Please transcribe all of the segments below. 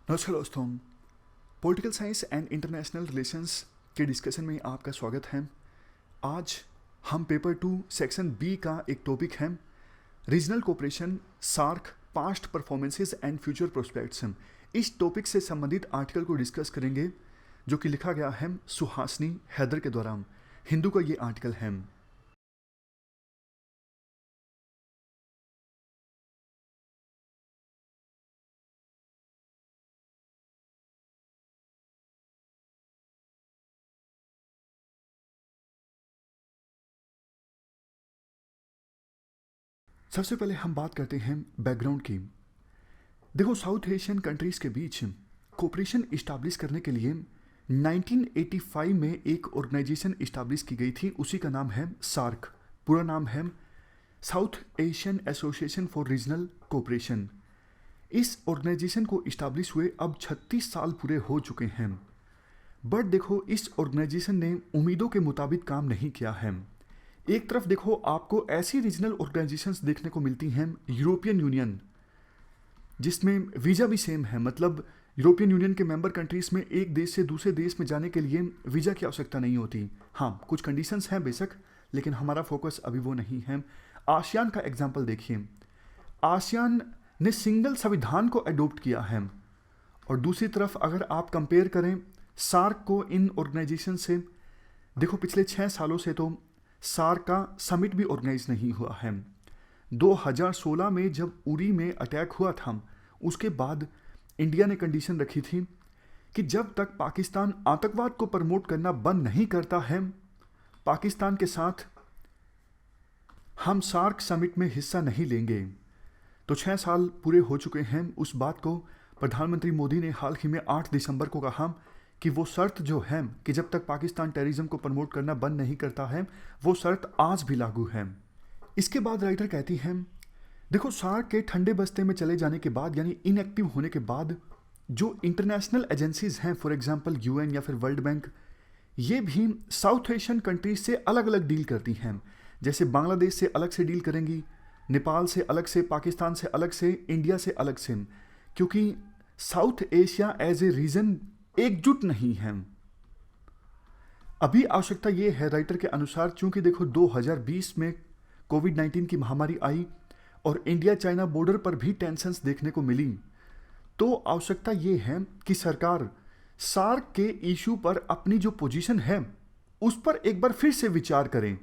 नमस्कार दोस्तों। Political science and international relations के डिस्कशन में आपका स्वागत है। आज हम पेपर 2 सेक्शन बी का एक टॉपिक है regional cooperation, SAARC, past performances and future prospects. इस टॉपिक से संबंधित आर्टिकल को डिस्कस करेंगे जो कि लिखा गया है सुहासिनी हैदर के द्वारा। हिंदू का ये आर्टिकल है। सबसे पहले हम बात करते हैं बैकग्राउंड की। देखो, साउथ एशियन कंट्रीज के बीच कोऑपरेशन इस्टाब्लिश करने के लिए 1985 में एक ऑर्गेनाइजेशन इस्टाब्लिश की गई थी। उसी का नाम है सार्क। पूरा नाम है south Asian association for regional cooperation. इस ऑर्गेनाइजेशन को इस्टाब्लिश हुए अब 36 साल पूरे हो चुके हैं। बट देखो, इस ऑर्गेनाइजेशन ने उम्मीदों के मुताबिक काम नहीं किया है। एक तरफ देखो, आपको ऐसी रीजनल ऑर्गेनाइजेशंस देखने को मिलती हैं, यूरोपियन यूनियन, जिसमें वीज़ा भी सेम है। मतलब यूरोपियन यूनियन के मेंबर कंट्रीज़ में एक देश से दूसरे देश में जाने के लिए वीज़ा की आवश्यकता नहीं होती। हाँ, कुछ कंडीशंस हैं बेशक, लेकिन हमारा फोकस अभी वो नहीं है। आसियान का एग्जाम्पल देखिए। आसियान ने सिंगल संविधान को अडोप्ट किया है। और दूसरी तरफ अगर आप कंपेयर करें सार्क को इन ऑर्गेनाइजेशन से, देखो पिछले 6 सालों से तो सार्क का समिट भी ऑर्गेनाइज नहीं हुआ है। 2016 में जब उरी में अटैक हुआ था, उसके बाद इंडिया ने कंडीशन रखी थी कि जब तक पाकिस्तान आतंकवाद को प्रमोट करना बंद नहीं करता है, पाकिस्तान के साथ हम सार्क समिट में हिस्सा नहीं लेंगे। तो 6 साल पूरे हो चुके हैं। उस बात को प्रधानमंत्री मोदी ने हाल ही में 8 दिसंबर को कहा कि वो शर्त जो है कि जब तक पाकिस्तान टेररिज्म को प्रमोट करना बंद नहीं करता है, वो शर्त आज भी लागू है। इसके बाद राइटर कहती हैं, देखो सार्क के ठंडे बस्ते में चले जाने के बाद, यानी इनएक्टिव होने के बाद, जो इंटरनेशनल एजेंसीज हैं, फॉर एग्जांपल यूएन या फिर वर्ल्ड बैंक, ये भी साउथ एशियन कंट्रीज से अलग अलग डील करती हैं। जैसे बांग्लादेश से अलग से डील करेंगी, नेपाल से अलग से, पाकिस्तान से अलग से, इंडिया से अलग से, क्योंकि South Asia as a region एकजुट नहीं है। अभी आवश्यकता ये है राइटर के अनुसार, चूंकि देखो 2020 में कोविड-19 की महामारी आई और इंडिया चाइना बॉर्डर पर भी टेंशन्स देखने को मिली, तो आवश्यकता ये है कि सरकार सार्क के इशू पर अपनी जो पोजीशन है उस पर एक बार फिर से विचार करें।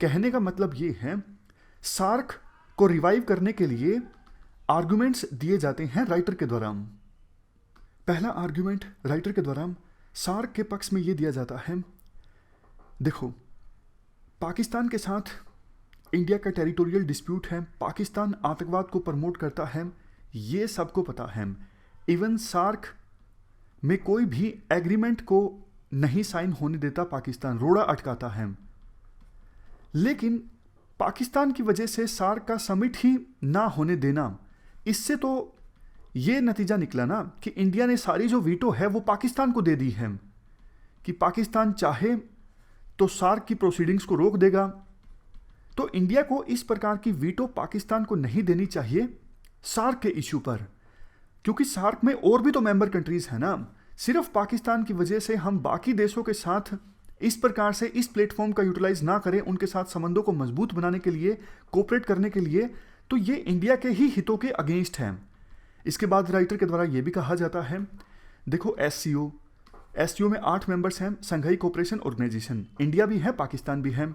कहने का मतलब ये है, सार्क को रिवाइव करने के लिए आर्गुमेंट्स दिए जाते हैं राइटर के द्वारा। पहला आर्गुमेंट राइटर के द्वारा सार्क के पक्ष में ये दिया जाता है, देखो पाकिस्तान के साथ इंडिया का टेरिटोरियल डिस्प्यूट है, पाकिस्तान आतंकवाद को प्रमोट करता है, ये सबको पता है। इवन सार्क में कोई भी एग्रीमेंट को नहीं साइन होने देता पाकिस्तान, रोड़ा अटकाता है। लेकिन पाकिस्तान की वजह से सार्क का समिट ही ना होने देना, इससे तो ये नतीजा निकला ना कि इंडिया ने सारी जो वीटो है वो पाकिस्तान को दे दी है, कि पाकिस्तान चाहे तो सार्क की प्रोसीडिंग्स को रोक देगा। तो इंडिया को इस प्रकार की वीटो पाकिस्तान को नहीं देनी चाहिए सार्क के इशू पर, क्योंकि सार्क में और भी तो मेंबर कंट्रीज हैं ना। सिर्फ पाकिस्तान की वजह से हम बाकी देशों के साथ इस प्रकार से इस प्लेटफॉर्म का यूटिलाइज ना करें, उनके साथ संबंधों को मजबूत बनाने के लिए, कोऑपरेट करने के लिए, तो ये इंडिया के ही हितों के अगेंस्ट है। इसके बाद राइटर के द्वारा यह भी कहा जाता है, देखो एससीओ में 8 मेंबर्स हैं, संघाई कोऑपरेशन ऑर्गेनाइजेशन, इंडिया भी है, पाकिस्तान भी है।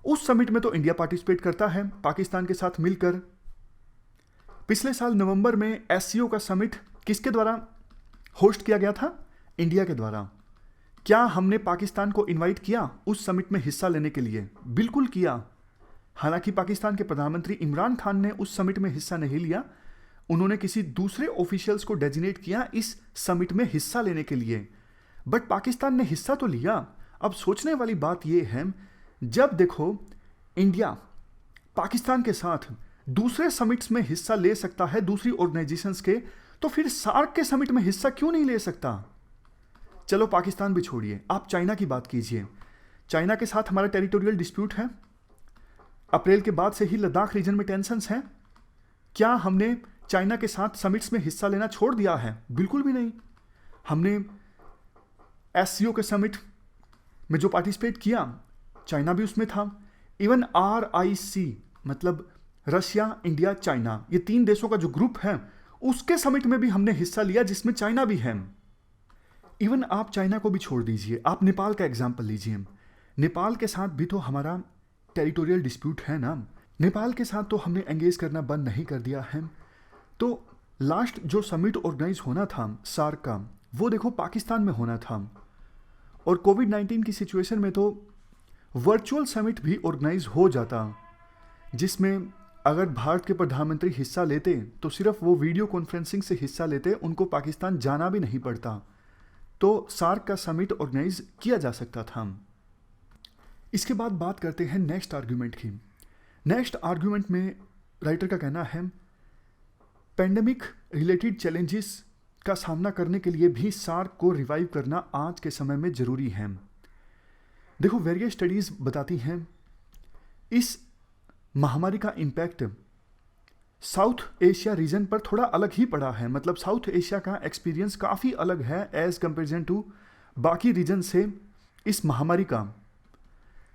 उस समिट में तो इंडिया पार्टिसिपेट करता है पाकिस्तान के साथ मिलकर। पिछले साल नवंबर में एससीओ का समिट किसके द्वारा होस्ट किया गया था? इंडिया के द्वारा। क्या हमने पाकिस्तान को इनवाइट किया उस समिट में हिस्सा लेने के लिए? बिल्कुल किया। हालांकि पाकिस्तान के प्रधानमंत्री इमरान खान ने उस समिट में हिस्सा नहीं लिया, उन्होंने किसी दूसरे ऑफिशियल्स को डेजिग्नेट किया इस समिट में हिस्सा लेने के लिए। बट पाकिस्तान ने हिस्सा तो लिया। अब सोचने वाली बात यह है, जब देखो इंडिया पाकिस्तान के साथ दूसरे समिट्स में हिस्सा ले सकता है दूसरी ऑर्गेनाइजेशंस के, तो फिर सार्क के समिट में हिस्सा क्यों नहीं ले सकता? चलो पाकिस्तान भी छोड़िए, आप चाइना की बात कीजिए। चाइना के साथ हमारा टेरिटोरियल डिस्प्यूट है, अप्रैल के बाद से ही लद्दाख रीजन में टेंशन्स हैं। क्या हमने चाइना के साथ समिट्स में हिस्सा लेना छोड़ दिया है? बिल्कुल भी नहीं। हमने एससीओ के समिट में जो पार्टिसिपेट किया, चाइना भी उसमें था। इवन RIC मतलब रशिया, इंडिया, चाइना, ये 3 देशों का जो ग्रुप है उसके समिट में भी हमने हिस्सा लिया जिसमें चाइना भी है। इवन आप चाइना को भी छोड़ दीजिए, आप नेपाल का एग्जाम्पल लीजिए। नेपाल के साथ भी तो हमारा टेरिटोरियल डिस्प्यूट है ना। नेपाल के साथ तो हमने एंगेज करना बंद नहीं कर दिया है। तो लास्ट जो समिट ऑर्गेनाइज होना था सार्क का, वो देखो पाकिस्तान में होना था। और कोविड-19 की सिचुएशन में तो वर्चुअल समिट भी ऑर्गेनाइज हो जाता, जिसमें अगर भारत के प्रधानमंत्री हिस्सा लेते तो सिर्फ वो वीडियो कॉन्फ्रेंसिंग से हिस्सा लेते, उनको पाकिस्तान जाना भी नहीं पड़ता, तो सार्क का समिट ऑर्गेनाइज किया जा सकता था। इसके बाद बात करते हैं नेक्स्ट आर्ग्यूमेंट की। नेक्स्ट आर्ग्यूमेंट में राइटर का कहना है पेंडेमिक रिलेटेड चैलेंजेस का सामना करने के लिए भी सार्क को रिवाइव करना आज के समय में ज़रूरी है। देखो, वेरियस स्टडीज़ बताती हैं इस महामारी का इम्पैक्ट साउथ एशिया रीजन पर थोड़ा अलग ही पड़ा है। मतलब साउथ एशिया का एक्सपीरियंस काफ़ी अलग है एज कंपेरिजन टू बाकी रीजन से इस महामारी का।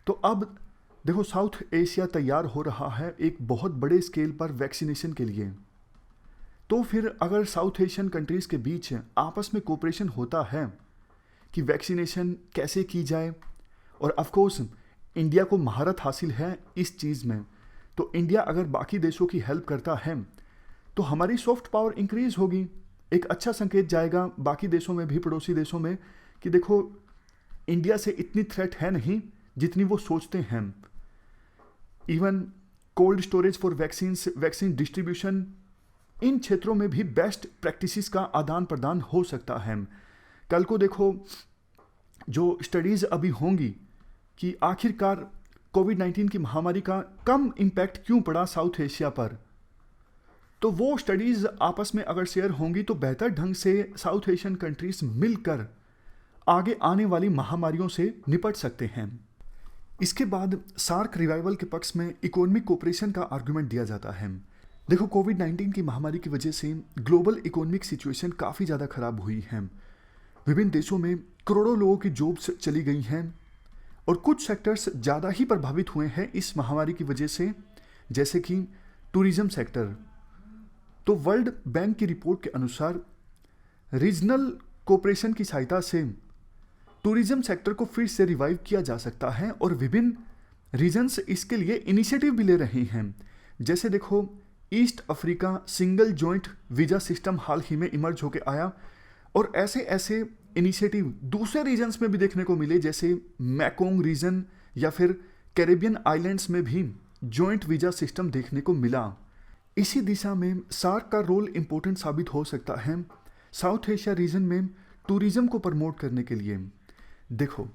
तो अब देखो, साउथ एशिया तैयार हो रहा है एक बहुत बड़े स्केल पर वैक्सीनेशन के लिए। तो फिर अगर साउथ एशियन कंट्रीज़ के बीच आपस में कोऑपरेशन होता है कि वैक्सीनेशन कैसे की जाए, और ऑफ कोर्स इंडिया को महारत हासिल है इस चीज़ में, तो इंडिया अगर बाकी देशों की हेल्प करता है तो हमारी सॉफ्ट पावर इंक्रीज होगी। एक अच्छा संकेत जाएगा बाकी देशों में भी, पड़ोसी देशों में, कि देखो इंडिया से इतनी थ्रेट है नहीं जितनी वो सोचते हैं। Even cold storage for vaccine distribution, इन क्षेत्रों में भी बेस्ट प्रैक्टिसेस का आदान प्रदान हो सकता है। कल को देखो जो स्टडीज़ अभी होंगी कि आखिरकार कोविड-19 की महामारी का कम इम्पैक्ट क्यों पड़ा साउथ एशिया पर, तो वो स्टडीज़ आपस में अगर शेयर होंगी तो बेहतर ढंग से साउथ एशियन कंट्रीज मिलकर आगे आने वाली महामारियों से निपट सकते हैं। इसके बाद सार्क रिवाइवल के पक्ष में इकोनॉमिक कोऑपरेशन का आर्गुमेंट दिया जाता है। देखो, कोविड-19 की महामारी की वजह से ग्लोबल इकोनॉमिक सिचुएशन काफ़ी ज़्यादा ख़राब हुई है। विभिन्न देशों में करोड़ों लोगों की जॉब्स चली गई हैं और कुछ सेक्टर्स ज़्यादा ही प्रभावित हुए हैं इस महामारी की वजह से, जैसे कि टूरिज़्म सेक्टर। तो वर्ल्ड बैंक की रिपोर्ट के अनुसार रीजनल कोऑपरेशन की सहायता से टूरिज़्म सेक्टर को फिर से रिवाइव किया जा सकता है और विभिन्न रीजन्स इसके लिए इनिशिएटिव भी ले रहे हैं। जैसे देखो, east Africa single joint visa system हाल ही में इमर्ज होकर आया, और ऐसे ऐसे इनिशिएटिव दूसरे रीजन्स में भी देखने को मिले, जैसे मैकोंग रीजन या फिर कैरेबियन आइलैंड्स में भी जॉइंट वीज़ा सिस्टम देखने को मिला। इसी दिशा में सार्क का रोल इम्पोर्टेंट साबित हो सकता है साउथ एशिया रीजन में टूरिज़्म को प्रमोट करने के लिए। देखो,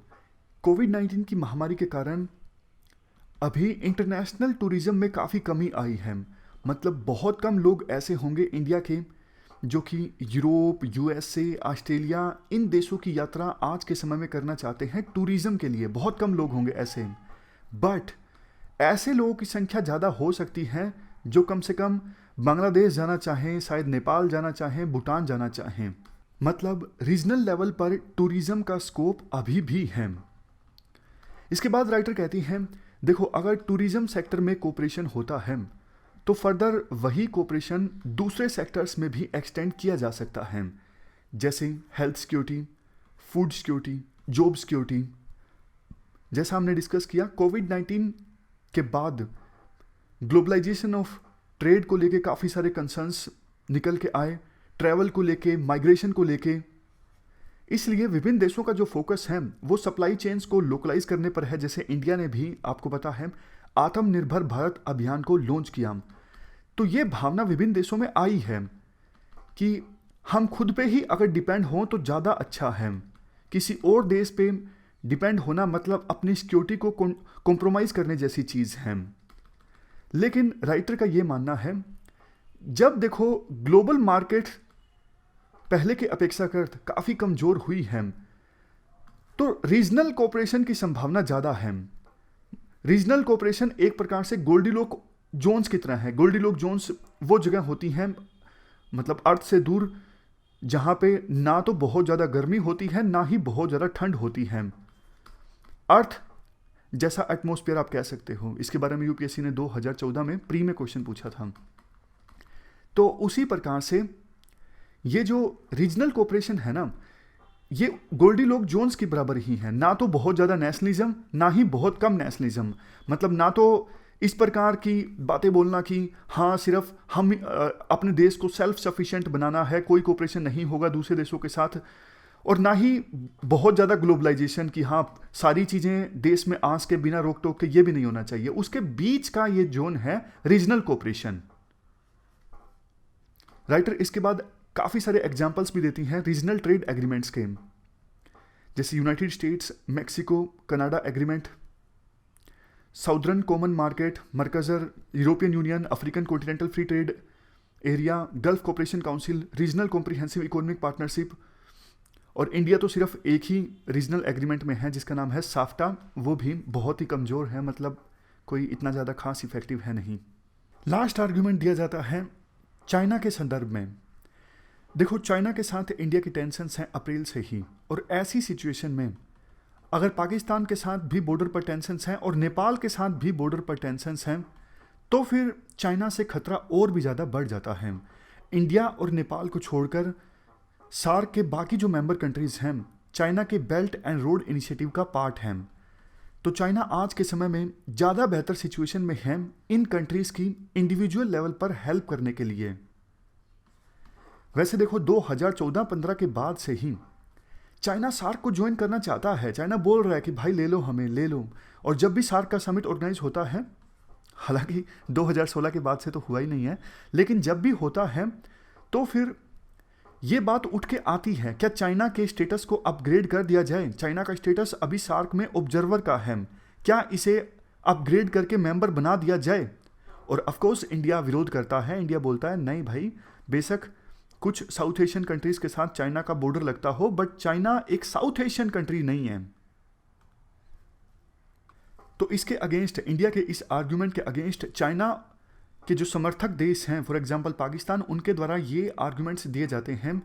कोविड-19 की महामारी के कारण अभी इंटरनेशनल टूरिज़्म में काफ़ी कमी आई है। मतलब बहुत कम लोग ऐसे होंगे इंडिया के जो कि यूरोप, USA, ऑस्ट्रेलिया, इन देशों की यात्रा आज के समय में करना चाहते हैं टूरिज़्म के लिए। बहुत कम लोग होंगे ऐसे, बट ऐसे लोगों की संख्या ज़्यादा हो सकती है जो कम से कम बांग्लादेश जाना चाहें, शायद नेपाल जाना चाहें, भूटान जाना चाहें। मतलब रीजनल लेवल पर टूरिज़्म का स्कोप अभी भी है। इसके बाद राइटर कहती हैं, देखो, अगर टूरिज़्म सेक्टर में कोऑपरेशन होता है तो फर्दर वही कोऑपरेशन दूसरे सेक्टर्स में भी एक्सटेंड किया जा सकता है, जैसे health security, food security, job security. जैसा हमने डिस्कस किया, कोविड-19 के बाद ग्लोबलाइजेशन ऑफ ट्रेड को लेके काफ़ी सारे कंसर्न्स निकल के आए, ट्रैवल को लेके, माइग्रेशन को लेके। इसलिए विभिन्न देशों का जो फोकस है वो सप्लाई चेन्स को लोकलाइज करने पर है। जैसे इंडिया ने भी, आपको पता है, आत्मनिर्भर भारत अभियान को लॉन्च किया। तो ये भावना विभिन्न देशों में आई है कि हम खुद पे ही अगर डिपेंड हों तो ज़्यादा अच्छा है। किसी और देश पे डिपेंड होना मतलब अपनी सिक्योरिटी को कॉम्प्रोमाइज़ करने जैसी चीज़ है। लेकिन राइटर का ये मानना है, जब देखो ग्लोबल मार्केट पहले के अपेक्षाकृत काफ़ी कमज़ोर हुई है तो रीजनल कोऑपरेशन की संभावना ज़्यादा है। रीजनल कोऑपरेशन एक प्रकार से गोल्डीलोक जोन्स की तरह है। गोल्डीलोक जोन्स वो जगह होती हैं मतलब अर्थ से दूर, जहाँ पे ना तो बहुत ज़्यादा गर्मी होती है ना ही बहुत ज़्यादा ठंड होती है। अर्थ जैसा एटमॉस्फेयर आप कह सकते हो। इसके बारे में यूपीएससी ने 2014 में प्री में क्वेश्चन पूछा था। तो उसी प्रकार से ये जो रीजनल कोऑपरेशन है ना, ये गोल्डीलोक जोन्स के बराबर ही है, ना तो बहुत ज़्यादा नेशनलिज्म ना ही बहुत कम नेशनलिज्म। मतलब ना तो इस प्रकार की बातें बोलना कि हाँ सिर्फ हम अपने देश को सेल्फ सफिशिएंट बनाना है, कोई कोऑपरेशन नहीं होगा दूसरे देशों के साथ, और ना ही बहुत ज़्यादा ग्लोबलाइजेशन की हाँ सारी चीज़ें देश में आंच के बिना रोक टोक के, ये भी नहीं होना चाहिए। उसके बीच का ये जोन है रीजनल कोऑपरेशन। राइटर इसके बाद काफ़ी सारे एग्जाम्पल्स भी देती हैं रीजनल ट्रेड एग्रीमेंट्स के, जैसे United States Mexico Canada agreement, southern common market, Mercosur, European Union, African continental free trade area, Gulf cooperation council, regional comprehensive economic partnership. और इंडिया तो सिर्फ एक ही रीजनल एग्रीमेंट में है जिसका नाम है साफ्टा, वो भी बहुत ही कमज़ोर है, मतलब कोई इतना ज़्यादा खास इफेक्टिव है नहीं। लास्ट आर्ग्यूमेंट दिया जाता है चाइना के संदर्भ में। देखो चाइना के साथ इंडिया की टेंशन्स हैं अप्रैल से ही, और ऐसी सिचुएशन में अगर पाकिस्तान के साथ भी बॉर्डर पर टेंशन्स हैं और नेपाल के साथ भी बॉर्डर पर टेंशन्स हैं, तो फिर चाइना से खतरा और भी ज़्यादा बढ़ जाता है। इंडिया और नेपाल को छोड़कर सार्क के बाकी जो मेंबर कंट्रीज़ हैं चाइना के बेल्ट एंड रोड इनिशिएटिव का पार्ट हैं। तो चाइना आज के समय में ज़्यादा बेहतर सिचुएशन में है इन कंट्रीज़ की इंडिविजुअल लेवल पर हेल्प करने के लिए। वैसे देखो 2014-15 के बाद से ही चाइना सार्क को ज्वाइन करना चाहता है। चाइना बोल रहा है कि भाई ले लो हमें, ले लो। और जब भी सार्क का समिट ऑर्गेनाइज होता है, हालांकि 2016 के बाद से तो हुआ ही नहीं है, लेकिन जब भी होता है तो फिर ये बात उठ के आती है, क्या चाइना के स्टेटस को अपग्रेड कर दिया जाए। चाइना का स्टेटस अभी सार्क में ऑब्जर्वर का है, क्या इसे अपग्रेड करके मेंबर बना दिया जाए। और ऑफकोर्स इंडिया विरोध करता है। इंडिया बोलता है नहीं भाई, बेशक कुछ साउथ एशियन कंट्रीज के साथ चाइना का बॉर्डर लगता हो, बट चाइना एक साउथ एशियन कंट्री नहीं है। तो इसके अगेंस्ट, इंडिया के इस आर्ग्यूमेंट के अगेंस्ट चाइना के जो समर्थक देश हैं, फॉर एग्जांपल पाकिस्तान, उनके द्वारा ये आर्ग्यूमेंट्स दिए जाते हैं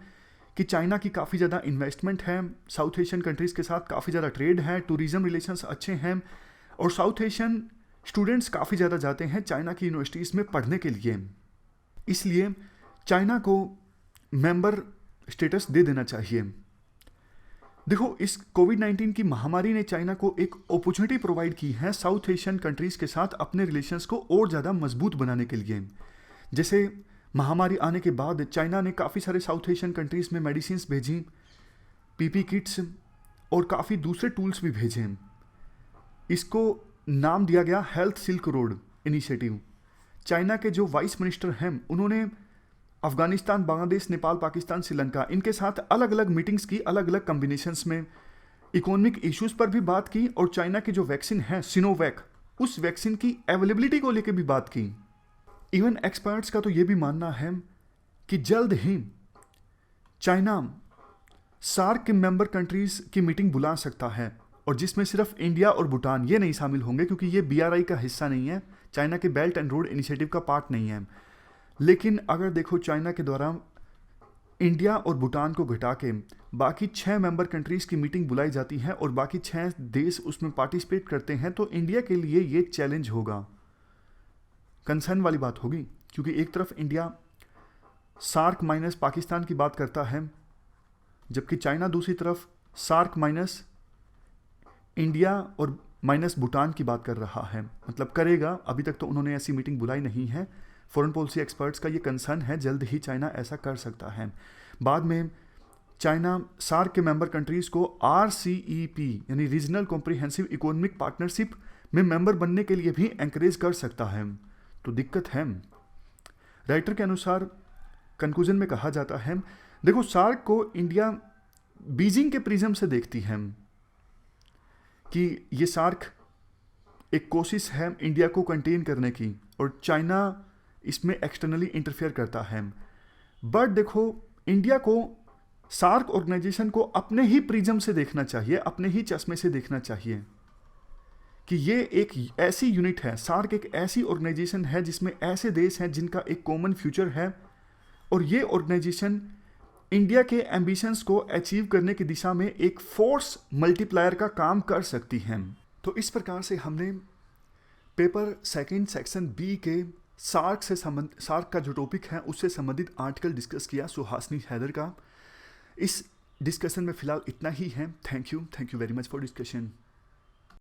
कि चाइना की काफ़ी ज़्यादा इन्वेस्टमेंट है, साउथ एशियन कंट्रीज़ के साथ काफ़ी ज़्यादा ट्रेड है, टूरिज्म रिलेशंस अच्छे हैं, और साउथ एशियन स्टूडेंट्स काफ़ी ज़्यादा जाते हैं चाइना की यूनिवर्सिटीज़ में पढ़ने के लिए। इसलिए चाइना को मेंबर स्टेटस दे देना चाहिए। देखो इस कोविड-19 की महामारी ने चाइना को एक अपॉर्चुनिटी प्रोवाइड की है साउथ एशियन कंट्रीज़ के साथ अपने रिलेशंस को और ज़्यादा मजबूत बनाने के लिए। जैसे महामारी आने के बाद चाइना ने काफ़ी सारे साउथ एशियन कंट्रीज़ में मेडिसिन्स भेजी, पीपी किट्स और काफ़ी दूसरे टूल्स भी भेजे। इसको नाम दिया गया health silk road initiative. China के जो वाइस मिनिस्टर हैं उन्होंने अफगानिस्तान, बांग्लादेश, नेपाल, पाकिस्तान, श्रीलंका, इनके साथ अलग अलग मीटिंग्स की, अलग अलग कॉम्बिनेशंस में इकोनॉमिक इश्यूज पर भी बात की, और चाइना की जो वैक्सीन है सिनोवैक, उस वैक्सीन की अवेलेबिलिटी को लेकर भी बात की। इवन एक्सपर्ट्स का तो ये भी मानना है कि जल्द ही चाइना सार्क के मेंबर कंट्रीज की मीटिंग बुला सकता है, और जिसमें सिर्फ इंडिया और भूटान ये नहीं शामिल होंगे, क्योंकि ये BRI का हिस्सा नहीं है, चाइना के बेल्ट एंड रोड इनिशिएटिव का पार्ट नहीं है। लेकिन अगर देखो चाइना के द्वारा इंडिया और भूटान को घटा के बाकी 6 मेंबर कंट्रीज़ की मीटिंग बुलाई जाती है और बाकी 6 देश उसमें पार्टिसिपेट करते हैं, तो इंडिया के लिए ये चैलेंज होगा, कंसर्न वाली बात होगी। क्योंकि एक तरफ इंडिया सार्क माइनस पाकिस्तान की बात करता है, जबकि चाइना दूसरी तरफ सार्क माइनस इंडिया और माइनस भूटान की बात कर रहा है। मतलब करेगा, अभी तक तो उन्होंने ऐसी मीटिंग बुलाई नहीं है। फॉरेन पॉलिसी एक्सपर्ट्स का ये कंसर्न है, जल्द ही चाइना ऐसा कर सकता है। बाद में चाइना सार्क के मेंबर कंट्रीज़ को RCEP यानी रीजनल कॉम्प्रिहेंसिव इकोनॉमिक पार्टनरशिप में मेंबर बनने के लिए भी एंकरेज कर सकता है। तो दिक्कत है। राइटर के अनुसार कंक्लूजन में कहा जाता है, देखो सार्क को इंडिया बीजिंग के प्रिज्म से देखती है कि ये सार्क एक कोशिश है इंडिया को कंटेन करने की, और चाइना इसमें एक्सटर्नली इंटरफेयर करता है। बट देखो इंडिया को सार्क ऑर्गेनाइजेशन को अपने ही प्रिज्म से देखना चाहिए, अपने ही चश्मे से देखना चाहिए कि ये एक ऐसी यूनिट है, सार्क एक ऐसी ऑर्गेनाइजेशन है जिसमें ऐसे देश हैं जिनका एक कॉमन फ्यूचर है, और ये ऑर्गेनाइजेशन इंडिया के एम्बिशंस को अचीव करने की दिशा में एक फोर्स मल्टीप्लायर का काम कर सकती हैं। तो इस प्रकार से हमने पेपर सेकंड सेक्शन बी के सार्क का जो टॉपिक है उससे संबंधित आर्टिकल डिस्कस किया सुहासिनी हैदर का। इस डिस्कशन में फिलहाल इतना ही है। Thank you very much for discussion.